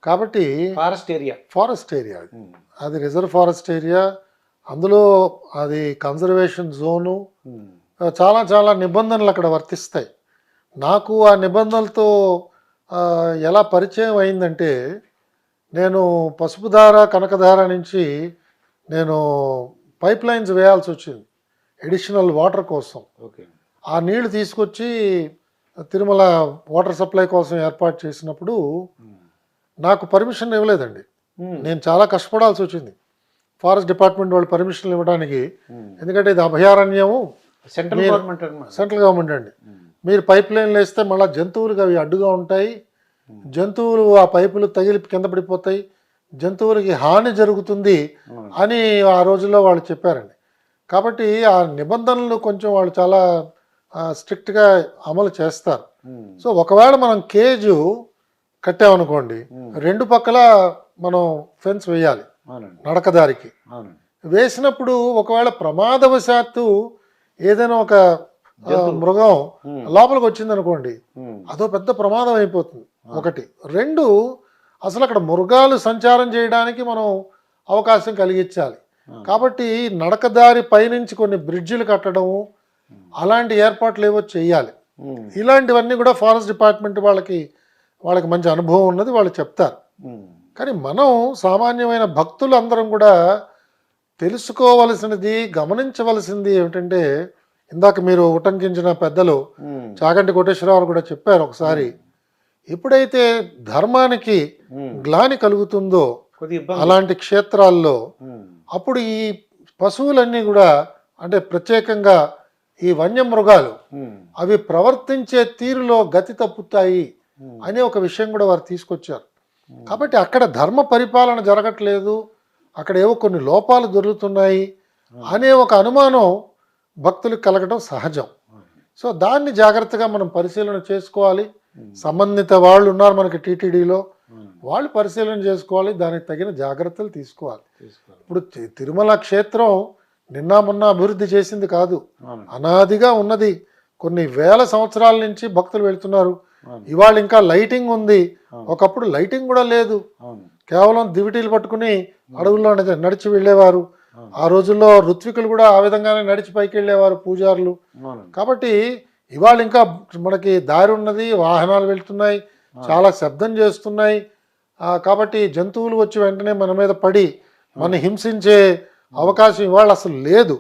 కాబట్టి forest area అది reserve forest area. అందులో అది కన్జర్వేషన్ జోను. చాలా చాలా నిబంధనలు అక్కడ వర్తిస్తాయి. నాకు ఆ నిబంధనలతో ఎలా పరిచయం అయిందంటే, నేను పసుపుధార కనకధార నుంచి నేను పైప్ లైన్స్ వేయాల్సి వచ్చింది ఎడిషనల్ వాటర్ కోసం. ఆ నీళ్లు తీసుకొచ్చి తిరుమల వాటర్ సప్లై కోసం ఏర్పాటు చేసినప్పుడు నాకు పర్మిషన్ ఇవ్వలేదండి. నేను చాలా కష్టపడాల్సి వచ్చింది ఫారెస్ట్ డిపార్ట్మెంట్ వాళ్ళు పర్మిషన్లు ఇవ్వడానికి. ఎందుకంటే ఇది అభయారణ్యము, సెంట్రల్ గవర్నమెంట్ అండి. మీరు పైప్ లైన్లు వేస్తే మళ్ళీ జంతువులకు అవి అడ్డుగా ఉంటాయి, జంతువులు ఆ పైపులు తగిలి కింద పడిపోతాయి, జంతువులకి హాని జరుగుతుంది అని ఆ రోజుల్లో వాళ్ళు చెప్పారండి. కాబట్టి ఆ నిబంధనలు కొంచెం వాళ్ళు చాలా స్ట్రిక్ట్గా అమలు చేస్తారు. సో ఒకవేళ మనం కేజు కట్టామనుకోండి, రెండు పక్కల మనం ఫెన్స్ వేయాలి నడకదారికి. వేసినప్పుడు ఒకవేళ ప్రమాదవశాత్తు ఏదైనా ఒక మృగం లోపలికి వచ్చింది అనుకోండి, అదో పెద్ద ప్రమాదం అయిపోతుంది. ఒకటి. రెండు, అసలు అక్కడ మృగాలు సంచారం చేయడానికి మనం అవకాశం కలిగించాలి. కాబట్టి నడకదారి పైనుంచి కొన్ని బ్రిడ్జిలు కట్టడము, అలాంటి ఏర్పాట్లు ఏవో చేయాలి. ఇలాంటివన్నీ కూడా ఫారెస్ట్ డిపార్ట్మెంట్ వాళ్ళకి మంచి అనుభవం ఉన్నది, వాళ్ళు చెప్తారు. కానీ మనం సామాన్యమైన భక్తులు అందరం కూడా తెలుసుకోవలసినది, గమనించవలసింది ఏమిటంటే, ఇందాక మీరు ఉటంకించిన పెద్దలు చాగంటి కోటేశ్వరరావు కూడా చెప్పారు ఒకసారి, ఎప్పుడైతే ధర్మానికి గ్లాని కలుగుతుందో అలాంటి క్షేత్రాల్లో అప్పుడు ఈ పశువులన్నీ కూడా, అంటే ప్రత్యేకంగా ఈ వన్యమృగాలు అవి ప్రవర్తించే తీరులో గతి తప్పుతాయి అనే ఒక విషయం కూడా వారు తీసుకొచ్చారు. కాబట్టి అక్కడ ధర్మ పరిపాలన జరగట్లేదు, అక్కడ ఏవో కొన్ని లోపాలు దొరుకుతున్నాయి అనే ఒక అనుమానం భక్తులకు కలగడం సహజం. సో దాన్ని జాగ్రత్తగా మనం పరిశీలన చేసుకోవాలి. సంబంధిత వాళ్ళు ఉన్నారు మనకి టీటీడీలో, వాళ్ళు పరిశీలన చేసుకోవాలి, దానికి తగిన జాగ్రత్తలు తీసుకోవాలి. ఇప్పుడు తిరుమల క్షేత్రం నిన్న మొన్న అభివృద్ధి చేసింది కాదు, అనాదిగా ఉన్నది. కొన్ని వేల సంవత్సరాల నుంచి భక్తులు వెళ్తున్నారు. ఇవాళ ఇంకా లైటింగ్ ఉంది, ఒకప్పుడు లైటింగ్ కూడా లేదు. కేవలం దివిటీలు పట్టుకుని అడవుల్లో నడిచి వెళ్ళేవారు. ఆ రోజుల్లో ఋత్వికులు కూడా ఆ విధంగానే నడిచి పైకి వెళ్ళేవారు, పూజారులు. కాబట్టి ఇవాళ ఇంకా మనకి దారి ఉన్నది, వాహనాలు వెళ్తున్నాయి, చాలా శబ్దం చేస్తున్నాయి. కాబట్టి జంతువులు వచ్చి వెంటనే మన మీద పడి మన హింసించే అవకాశం ఇవాళ అసలు లేదు.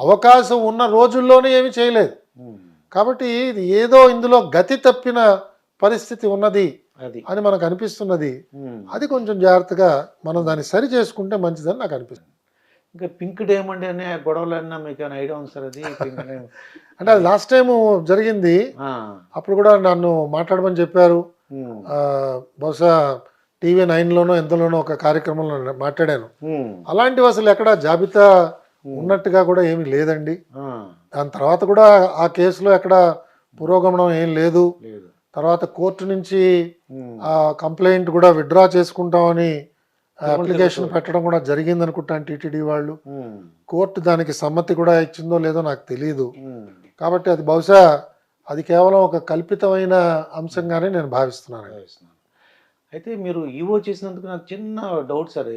అవకాశం ఉన్న రోజుల్లోనే ఏమి చేయలేదు. కాబట్టి ఇది ఏదో ఇందులో గతి తప్పిన పరిస్థితి ఉన్నది అని మనకు అనిపిస్తున్నది. అది కొంచెం జాగ్రత్తగా మనం దాన్ని సరి చేసుకుంటే మంచిదని నాకు అనిపిస్తుంది. ఇంకా పింక్ డైమండ్ అనే గొడవలన్నా మీకు ఐడియా ఉంది సార్? అది అంటే అది లాస్ట్ టైం జరిగింది, అప్పుడు కూడా నన్ను మాట్లాడమని చెప్పారు. బహుశా టీవీ 9లోనో ఎంతలోనో ఒక కార్యక్రమంలో మాట్లాడాను. అలాంటివి అసలు ఎక్కడ జాబితా ఉన్నట్టుగా కూడా ఏమీ లేదండి. దాని తర్వాత కూడా ఆ కేసులో ఎక్కడ పురోగమనం ఏం లేదు. తర్వాత కోర్టు నుంచి ఆ కంప్లైంట్ కూడా విత్డ్రా చేసుకుంటామని అప్లికేషన్ పెట్టడం కూడా జరిగింది అనుకుంటాను టీటీడీ వాళ్ళు. కోర్టు దానికి సమ్మతి కూడా ఇచ్చిందో లేదో నాకు తెలియదు. కాబట్టి అది బహుశా అది కేవలం ఒక కల్పితమైన అంశంగానే నేను భావిస్తున్నాను. అయితే మీరు ఈవో చేసినందుకు నాకు చిన్న డౌట్ సార్.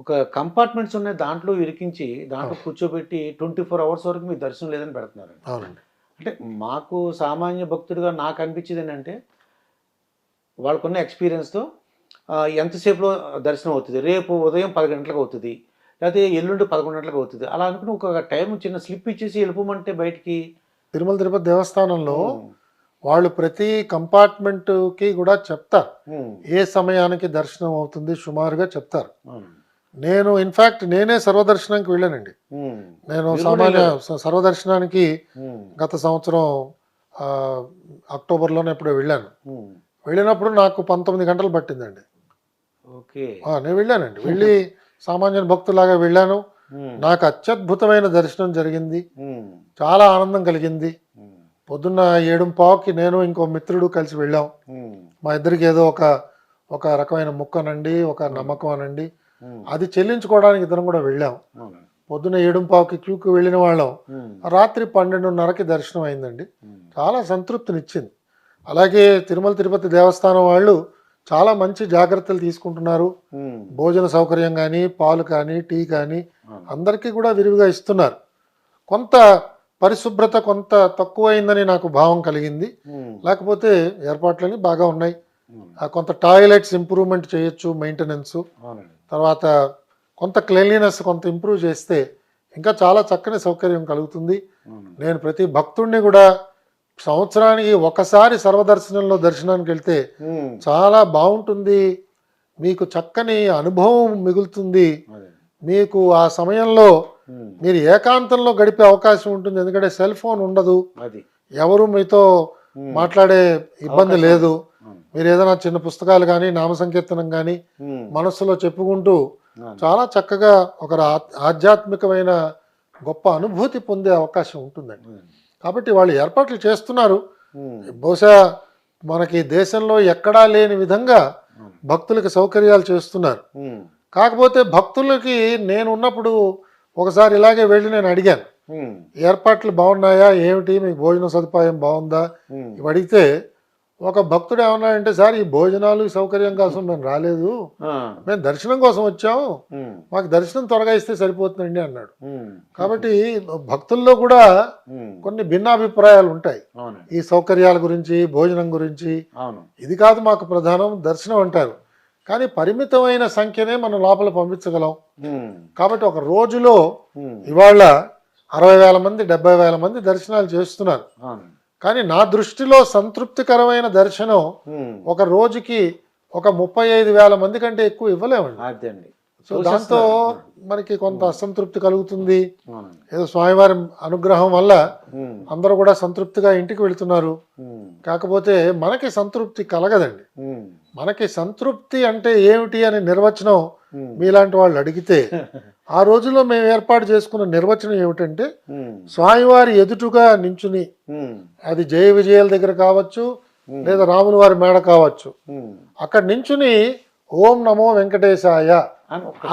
ఒక కంపార్ట్మెంట్స్ ఉన్నాయి, దాంట్లో ఇరికించి దాంట్లో కూర్చోబెట్టి 24 hours వరకు మీ దర్శనం లేదని పెడుతున్నారు. అవునండి. అంటే మాకు సామాన్య భక్తుడిగా నాకు అనిపించేది ఏంటంటే, వాళ్ళకున్న ఎక్స్పీరియన్స్తో ఎంతసేపులో దర్శనం అవుతుంది, రేపు ఉదయం 10 గంటలకు అవుతుంది, లేకపోతే ఎల్లుండి 11 గంటలకు అవుతుంది, అలా అనుకుని ఒక టైం చిన్న స్లిప్ ఇచ్చేసి వెళ్ళిపోమంటే బయటికి. తిరుమల తిరుపతి దేవస్థానంలో వాళ్ళు ప్రతి కంపార్ట్మెంట్కి కూడా చెప్తారు ఏ సమయానికి దర్శనం అవుతుంది, సుమారుగా చెప్తారు. నేను ఇన్ఫ్యాక్ట్ నేనే సర్వదర్శనానికి వెళ్ళానండి. నేను సామాన్య సర్వదర్శనానికి గత సంవత్సరం అక్టోబర్లోనే ఎప్పుడో వెళ్ళాను. వెళ్ళినప్పుడు నాకు 19 గంటలు పట్టిందండి. నేను వెళ్ళానండి, వెళ్ళి సామాన్య భక్తులాగా వెళ్ళాను. నాకు అత్యద్భుతమైన దర్శనం జరిగింది, చాలా ఆనందం కలిగింది. పొద్దున్న 7:15కి నేను ఇంకో మిత్రుడు కలిసి వెళ్ళాం. మా ఇద్దరికి ఏదో ఒక రకమైన ముక్కనండి, ఒక నమ్మకం అనండి, అది చెల్లించుకోవడానికి ఇద్దరం కూడా వెళ్ళాం. పొద్దున్న 7:15కి క్యూకి వెళ్ళిన వాళ్ళం, రాత్రి 12:30కి దర్శనం అయిందండి. చాలా సంతృప్తినిచ్చింది. అలాగే తిరుమల తిరుపతి దేవస్థానం వాళ్ళు చాలా మంచి జాగ్రత్తలు తీసుకుంటున్నారు. భోజన సౌకర్యం కానీ, పాలు కానీ, టీ కానీ అందరికీ కూడా విరివిగా ఇస్తున్నారు. కొంత పరిశుభ్రత కొంత తక్కువైందని నాకు భావం కలిగింది. లేకపోతే ఏర్పాట్లన్నీ బాగా ఉన్నాయి. కొంత టాయిలెట్స్ ఇంప్రూవ్మెంట్ చేయొచ్చు, మెయింటెనెన్స్. తర్వాత కొంత క్లీన్లీనెస్ కొంత ఇంప్రూవ్ చేస్తే ఇంకా చాలా చక్కని సౌకర్యం కలుగుతుంది. నేను ప్రతి భక్తుడిని కూడా సంవత్సరానికి ఒకసారి సర్వదర్శనంలో దర్శనానికి వెళ్తే చాలా బాగుంటుంది, మీకు చక్కని అనుభవం మిగులుతుంది. మీకు ఆ సమయంలో మీరు ఏకాంతంలో గడిపే అవకాశం ఉంటుంది. ఎందుకంటే సెల్ ఫోన్ ఉండదు, ఎవరు మీతో మాట్లాడే ఇబ్బంది లేదు. మీరు ఏదైనా చిన్న పుస్తకాలు కానీ, నామ సంకీర్తనం కానీ మనస్సులో చెప్పుకుంటూ చాలా చక్కగా ఒక ఆధ్యాత్మికమైన గొప్ప అనుభూతి పొందే అవకాశం ఉంటుందండి. కాబట్టి వాళ్ళు ఏర్పాట్లు చేస్తున్నారు. బహుశా మనకి దేశంలో ఎక్కడా లేని విధంగా భక్తులకి సౌకర్యాలు చేస్తున్నారు. కాకపోతే భక్తులకి నేను ఉన్నప్పుడు ఒకసారి ఇలాగే వెళ్ళి నేను అడిగాను, ఏర్పాట్లు బాగున్నాయా, ఏమిటి, మీకు భోజన సదుపాయం బాగుందా ఇవి అడిగితే ఒక భక్తుడు ఏమన్నాడంటే, సార్ ఈ భోజనాలు సౌకర్యం కోసం మేము రాలేదు, మేము దర్శనం కోసం వచ్చాము, మాకు దర్శనం త్వరగా ఇస్తే సరిపోతుందండి అన్నాడు. కాబట్టి భక్తుల్లో కూడా కొన్ని భిన్నాభిప్రాయాలు ఉంటాయి ఈ సౌకర్యాల గురించి, భోజనం గురించి. ఇది కాదు మాకు ప్రధానం, దర్శనం అంటారు. కానీ పరిమితమైన సంఖ్యనే మనం లోపల పంపించగలం. కాబట్టి ఒక రోజులో ఇవాళ 60,000 మంది 70,000 మంది దర్శనాలు చేస్తున్నారు. కానీ నా దృష్టిలో సంతృప్తికరమైన దర్శనం ఒక రోజుకి ఒక 35,000 మంది కంటే ఎక్కువ ఇవ్వలేమండి. సో దాంతో మనకి కొంత అసంతృప్తి కలుగుతుంది. ఏదో స్వామివారి అనుగ్రహం వల్ల అందరూ కూడా సంతృప్తిగా ఇంటికి వెళుతున్నారు. కాకపోతే మనకి సంతృప్తి కలగదండి. మనకి సంతృప్తి అంటే ఏమిటి అనే నిర్వచనం మీలాంటి వాళ్ళు అడిగితే ఆ రోజుల్లో మేము ఏర్పాటు చేసుకున్న నిర్వచనం ఏమిటంటే, స్వామివారి ఎదుటుగా నించుని, అది జయ విజయాల దగ్గర కావచ్చు లేదా రాముల వారి మేడ కావచ్చు, అక్కడ నించుని ఓం నమో వెంకటేశాయ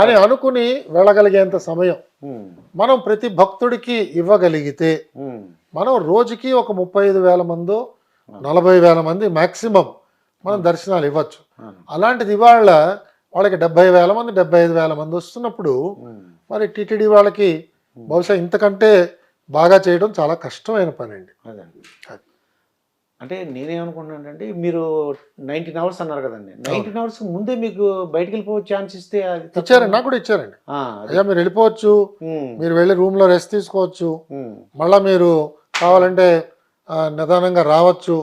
అని అనుకుని వెళ్ళగలిగేంత సమయం మనం ప్రతి భక్తుడికి ఇవ్వగలిగితే మనం రోజుకి ఒక 35,000 మందో 40,000 మంది మ్యాక్సిమం మనం దర్శనాలు ఇవ్వచ్చు. అలాంటిది ఇవాళ వాళ్ళకి 70,000 మంది 75,000 మంది వస్తున్నప్పుడు మరి టీటీడీ వాళ్ళకి బహుశా ఇంతకంటే బాగా చేయడం చాలా కష్టమైన పని అండి. అంటే నేనేమనుకుంటున్నానంటే, మీరు 19 అవర్స్ అన్నారు కదండి, 19 అవర్స్ ముందే మీకు బయటకు వెళ్ళిపోయే ఛాన్స్ ఇస్తే ఇచ్చారండి, నాకు కూడా ఇచ్చారండి. అయ్యా మీరు వెళ్ళిపోవచ్చు, మీరు వెళ్ళి రూమ్ లో రెస్ట్ తీసుకోవచ్చు, మళ్ళా మీరు కావాలంటే నిదానంగా రావచ్చు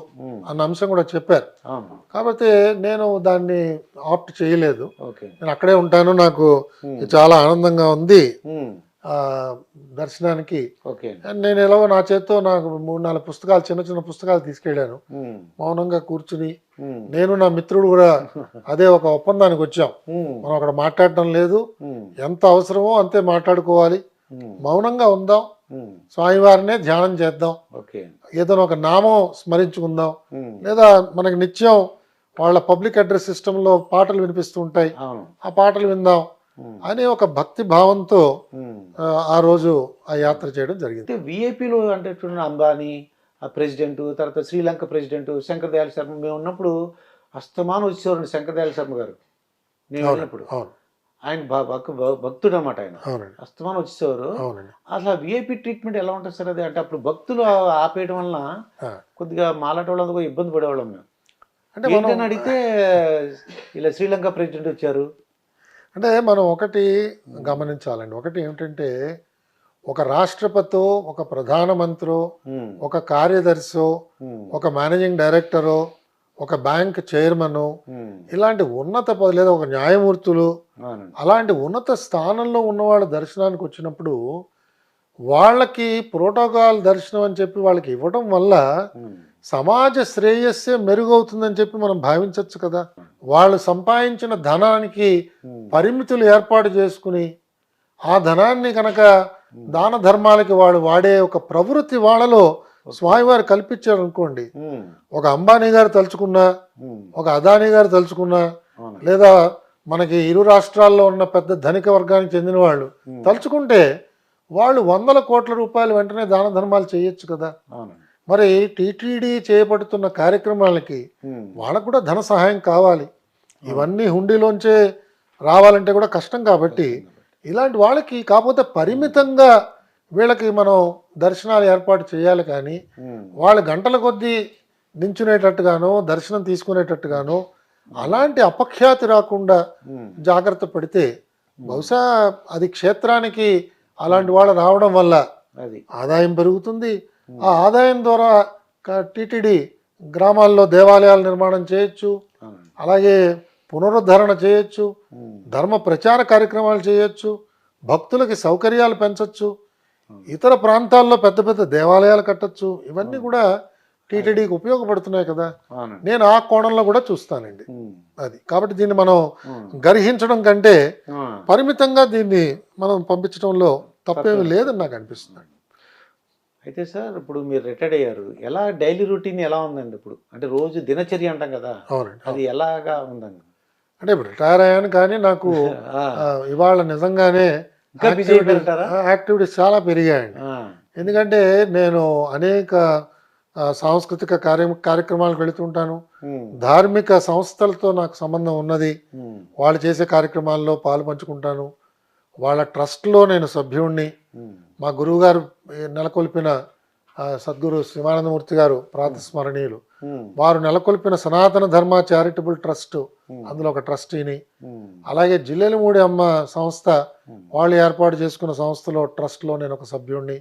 అన్న అంశం కూడా చెప్పారు. కాబట్టి నేను దాన్ని ఆప్ట్ చేయలేదు. నేను అక్కడే ఉంటాను, నాకు చాలా ఆనందంగా ఉంది దర్శనానికి. నేను ఎలాగో నా చేత్తో నాకు 3-4 పుస్తకాలు, చిన్న చిన్న పుస్తకాలు తీసుకెళ్ళాను. మౌనంగా కూర్చుని నేను నా మిత్రుడు కూడా అదే ఒక ఒప్పందానికి వచ్చాం. మనం అక్కడ మాట్లాడటం లేదు, ఎంత అవసరమో అంతే మాట్లాడుకోవాలి, మౌనంగా ఉందాం, స్వామివారినే ధ్యానం చేద్దాం, ఏదైనా ఒక నామం స్మరించుకుందాం, లేదా మనకి నిత్యం వాళ్ళ పబ్లిక్ అడ్రస్ సిస్టంలో పాటలు వినిపిస్తూ ఉంటాయి, ఆ పాటలు విందాం అని ఒక భక్తి భావంతో ఆ రోజు ఆ యాత్ర చేయడం జరిగింది. విఐపీలు అంటే చూడండి, అంబానీ ప్రెసిడెంట్, తర్వాత శ్రీలంక ప్రెసిడెంట్ శంకర్ దయాళ్ శర్మ, మేము ఉన్నప్పుడు అస్తమానం వచ్చేవారండి శంకర్ దయాళ్ శర్మ గారు. నేను వెళ్ళినప్పుడు ఆయన భక్తుడు అన్నమాట, ఆయన అస్తమానం వచ్చేవారు. అసలు విఐపీ ట్రీట్మెంట్ ఎలా ఉంటుంది సార్ అది? అంటే అప్పుడు భక్తులు ఆపేయడం వలన కొద్దిగా మాలాట వాళ్ళందుకు ఇబ్బంది పడేవాళ్ళం మేము. అంటే ఏంటని అడిగితే ఇలా శ్రీలంక ప్రెసిడెంట్ వచ్చారు. అంటే మనం ఒకటి గమనించాలండి, ఒకటి ఏమిటంటే ఒక రాష్ట్రపతో, ఒక ప్రధానమంత్రో, ఒక కార్యదర్శో, ఒక మేనేజింగ్ డైరెక్టరో, ఒక బ్యాంక్ చైర్మన్, ఇలాంటి ఉన్నత పదవి లేదా ఒక న్యాయమూర్తులు, అలాంటి ఉన్నత స్థానంలో ఉన్నవాళ్ళ దర్శనానికి వచ్చినప్పుడు వాళ్ళకి ప్రోటోకాల్ దర్శనం అని చెప్పి వాళ్ళకి ఇవ్వడం వల్ల సమాజ శ్రేయస్సే మెరుగవుతుందని చెప్పి మనం భావించవచ్చు కదా. వాళ్ళు సంపాదించిన ధనానికి పరిమితులు ఏర్పాటు చేసుకుని ఆ ధనాన్ని కనుక దాన ధర్మాలకి వాడు వాడే ఒక ప్రవృత్తి వాళ్ళలో స్వామివారు కల్పించారు అనుకోండి. ఒక అంబానీ గారు తలుచుకున్నా, ఒక అదానీ గారు తలుచుకున్నా, లేదా మనకి ఇరు రాష్ట్రాల్లో ఉన్న పెద్ద ధనిక వర్గానికి చెందిన వాళ్ళు తలుచుకుంటే వాళ్ళు 100 కోట్ల రూపాయలు వెంటనే దాన ధర్మాలు చేయొచ్చు కదా. మరి టీటీడీ చేపడుతున్న కార్యక్రమాలకి వాళ్ళకు కూడా ధన సహాయం కావాలి. ఇవన్నీ హుండీలోంచే రావాలంటే కూడా కష్టం కాబట్టి ఇలాంటి వాళ్ళకి కాకపోతే పరిమితంగా వీళ్ళకి మనం దర్శనాలు ఏర్పాటు చేయాలి కానీ వాళ్ళు గంటల కొద్దీ నించునేటట్టుగానో దర్శనం తీసుకునేటట్టుగానో అలాంటి అపఖ్యాతి రాకుండా జాగ్రత్త పడితే బహుశా అది క్షేత్రానికి అలాంటి వాళ్ళు రావడం వల్ల అది ఆదాయం పెరుగుతుంది. ఆ ఆదాయం ద్వారా టీటీడీ గ్రామాల్లో దేవాలయాల నిర్మాణం చేయొచ్చు, అలాగే పునరుద్ధరణ చేయొచ్చు, ధర్మ ప్రచార కార్యక్రమాలు చేయొచ్చు, భక్తులకి సౌకర్యాలు పెంచొచ్చు, ఇతర ప్రాంతాల్లో పెద్ద పెద్ద దేవాలయాలు కట్టొచ్చు. ఇవన్నీ కూడా టీటీడీకి ఉపయోగపడుతున్నాయి కదా. నేను ఆ కోణంలో కూడా చూస్తానండి. అది కాబట్టి దీన్ని మనం గర్హించడం కంటే పరిమితంగా దీన్ని మనం పంపించడంలో తప్పేమీ లేదని నాకు అనిపిస్తుంది. అయితే సార్ ఇప్పుడు మీరు రిటైర్డ్ అయ్యారు, ఎలా డైలీ రొటీన్ ఎలా ఉందండి ఇప్పుడు? అంటే రోజు దినచర్య అంటాం కదా, అవునండి. అది ఎలాగా ఉందండి? అంటే ఇప్పుడు రిటైర్ అయ్యాను కానీ నాకు ఇవాళ నిజంగానే యాక్టివిటీస్ చాలా పెరిగాయండి. ఎందుకంటే నేను అనేక సాంస్కృతిక కార్యక్రమాలకు వెళుతుంటాను. ధార్మిక సంస్థలతో నాకు సంబంధం ఉన్నది. వాళ్ళు చేసే కార్యక్రమాల్లో పాలు పంచుకుంటాను. వాళ్ళ ట్రస్ట్లో నేను సభ్యుణ్ణి. మా గురువు గారు నెలకొల్పిన సద్గురు శివానందమూర్తి గారు ప్రాతస్మరణీయులు, వారు నెలకొల్పిన సనాతన ధర్మ చారిటబుల్ ట్రస్ట్, అందులో ఒక ట్రస్టీని. అలాగే జిల్లెలమూడి అమ్మ సంస్థ వాళ్ళు ఏర్పాటు చేసుకున్న సంస్థలో ట్రస్ట్లో నేను ఒక సభ్యుణ్ణి.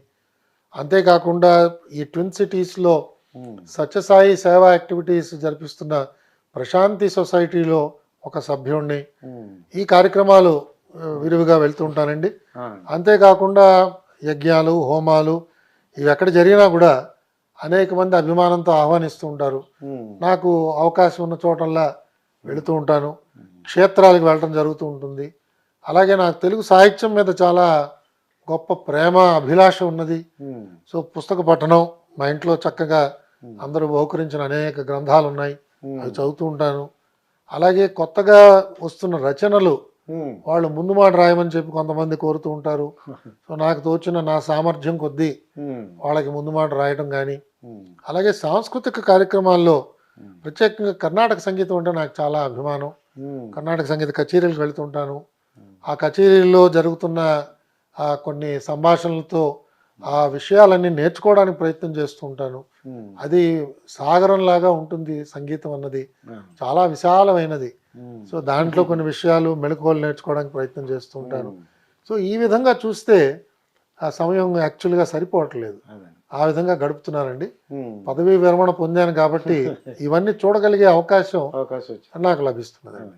అంతేకాకుండా ఈ ట్విన్ సిటీస్లో సత్యసాయి సేవా యాక్టివిటీస్ జరిపిస్తున్న ప్రశాంతి సొసైటీలో ఒక సభ్యుణ్ణి. ఈ కార్యక్రమాలు విరివిగా వెళ్తుంటానండి. అంతేకాకుండా యజ్ఞాలు, హోమాలు ఇవి ఎక్కడ జరిగినా కూడా అనేక మంది అభిమానంతో ఆహ్వానిస్తూ ఉంటారు. నాకు అవకాశం ఉన్న చోటల్లా వెళుతూ ఉంటాను. క్షేత్రాలకు వెళ్ళడం జరుగుతూ ఉంటుంది. అలాగే నాకు తెలుగు సాహిత్యం మీద చాలా గొప్ప ప్రేమ, అభిలాష ఉన్నది. సో పుస్తక పఠనం మా ఇంట్లో చక్కగా అందరూ బహుకరించిన అనేక గ్రంథాలు ఉన్నాయి, అవి చదువుతూ ఉంటాను. అలాగే కొత్తగా వస్తున్న రచనలు వాళ్ళు ముందు మాట రాయమని చెప్పి కొంతమంది కోరుతూ ఉంటారు. సో నాకు తోచిన నా సామర్థ్యం కొద్దీ వాళ్ళకి ముందు మాట రాయటం కానీ, అలాగే సాంస్కృతిక కార్యక్రమాల్లో ప్రత్యేకంగా కర్ణాటక సంగీతం అంటే నాకు చాలా అభిమానం. కర్ణాటక సంగీత కచేరీలకు వెళుతుంటాను. ఆ కచేరీల్లో జరుగుతున్న కొన్ని సంభాషణలతో ఆ విషయాలన్నీ నేర్చుకోవడానికి ప్రయత్నం చేస్తూ ఉంటాను. అది సాగరంలాగా ఉంటుంది సంగీతం అన్నది, చాలా విశాలమైనది. సో దాంట్లో కొన్ని విషయాలు మెళకువలు నేర్చుకోవడానికి ప్రయత్నం చేస్తూ ఉంటాను. సో ఈ విధంగా చూస్తే ఆ సమయం యాక్చువల్గా సరిపోవట్లేదు, ఆ విధంగా గడుపుతున్నానండి. పదవీ విరమణ పొందాను కాబట్టి ఇవన్నీ చూడగలిగే అవకాశం నాకు లభిస్తున్నదండి.